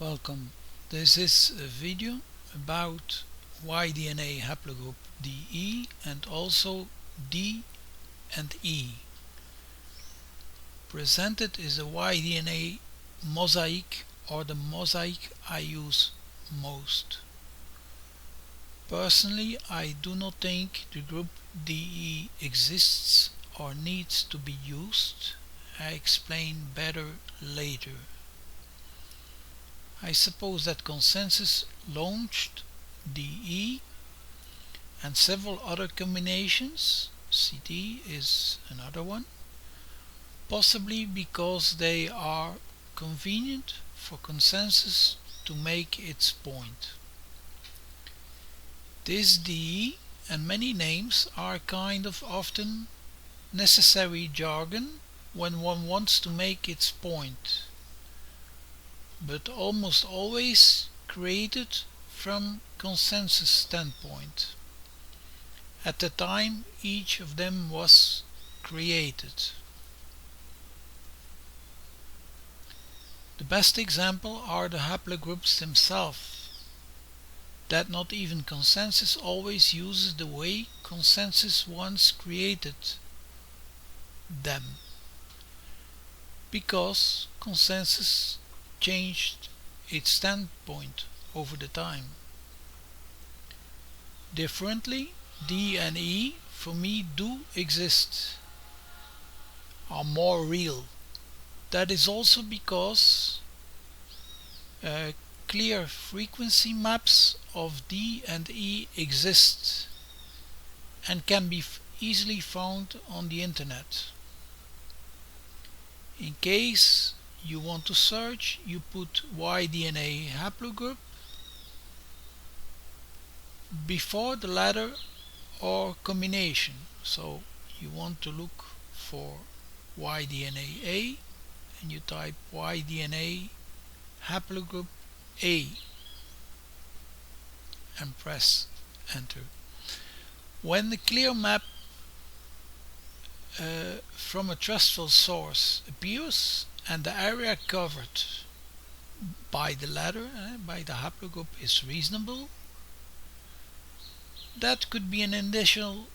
Welcome. This is a video about Y-DNA haplogroup DE and also D and E. Presented is the Y-DNA Mosaic, or the Mosaic I use most. Personally, I do not think the group DE exists or needs to be used. I explain better later. I suppose that Consensus launched DE and several other combinations. CD is another one, possibly because they are convenient for Consensus to make its point. This DE and many names are kind of often necessary jargon when one wants to make its point, but almost always created from Consensus standpoint at the time each of them was created. The best example are the haplogroups themselves, that not even Consensus always uses the way Consensus once created them, because Consensus changed its standpoint over the time. Differently, D and E for me do exist, are more real. That is also because clear frequency maps of D and E exist and can be easily found on the internet. In case you want to search, you put Y-DNA haplogroup before the letter or combination. So you want to look for Y-DNA A and you type Y-DNA haplogroup A and press enter. When the clear map from a trustful source appears and the area covered by the letter, by the haplogroup, is reasonable, that could be an initial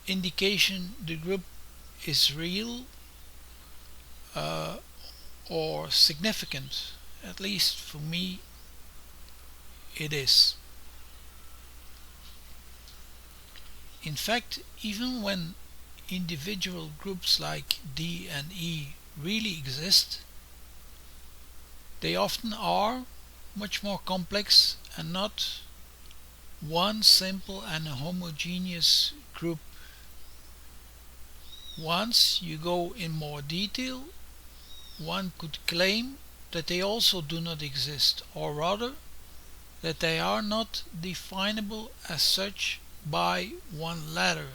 indication the group is real or significant. At least for me it is. In fact, even when individual groups like D and E really exist, they often are much more complex and not one simple and homogeneous group. Once you go in more detail, one could claim that they also do not exist, or rather that they are not definable as such by one letter,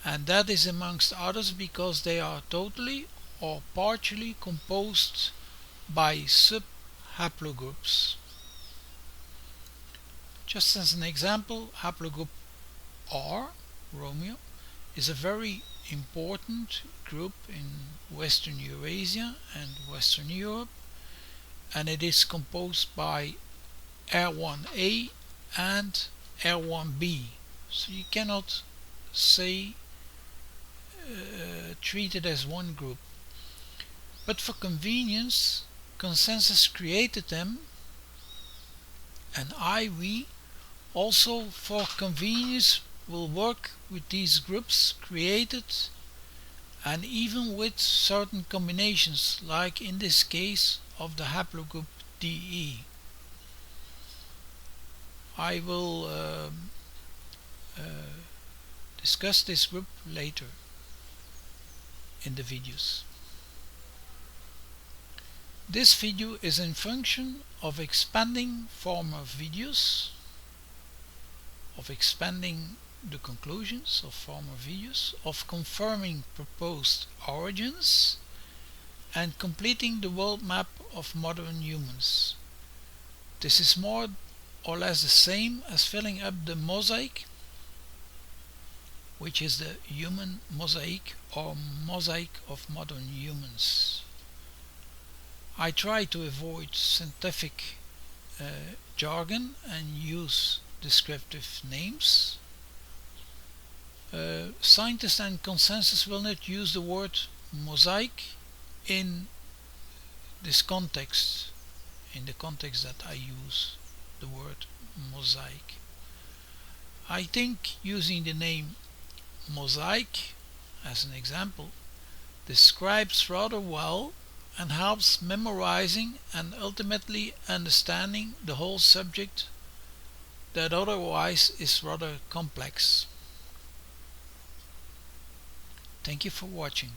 and that is amongst others because they are totally or partially composed by sub-haplogroups. Just as an example, haplogroup R, Romeo, is a very important group in Western Eurasia and Western Europe, and it is composed by R1A and R1B. So you cannot say treat it as one group. But for convenience, Consensus created them, and we also for convenience will work with these groups created, and even with certain combinations, like in this case of the haplogroup DE. I will discuss this group later in the videos. This video is in function of expanding former videos, of expanding the conclusions of former videos, of confirming proposed origins, and completing the world map of modern humans. This is more or less the same as filling up the mosaic, which is the human mosaic or mosaic of modern humans. I try to avoid scientific jargon and use descriptive names. Scientists and consensus will not use the word mosaic in this context, in the context that I use the word mosaic. I think using the name mosaic as an example describes rather well and helps memorizing and ultimately understanding the whole subject that otherwise is rather complex. Thank you for watching.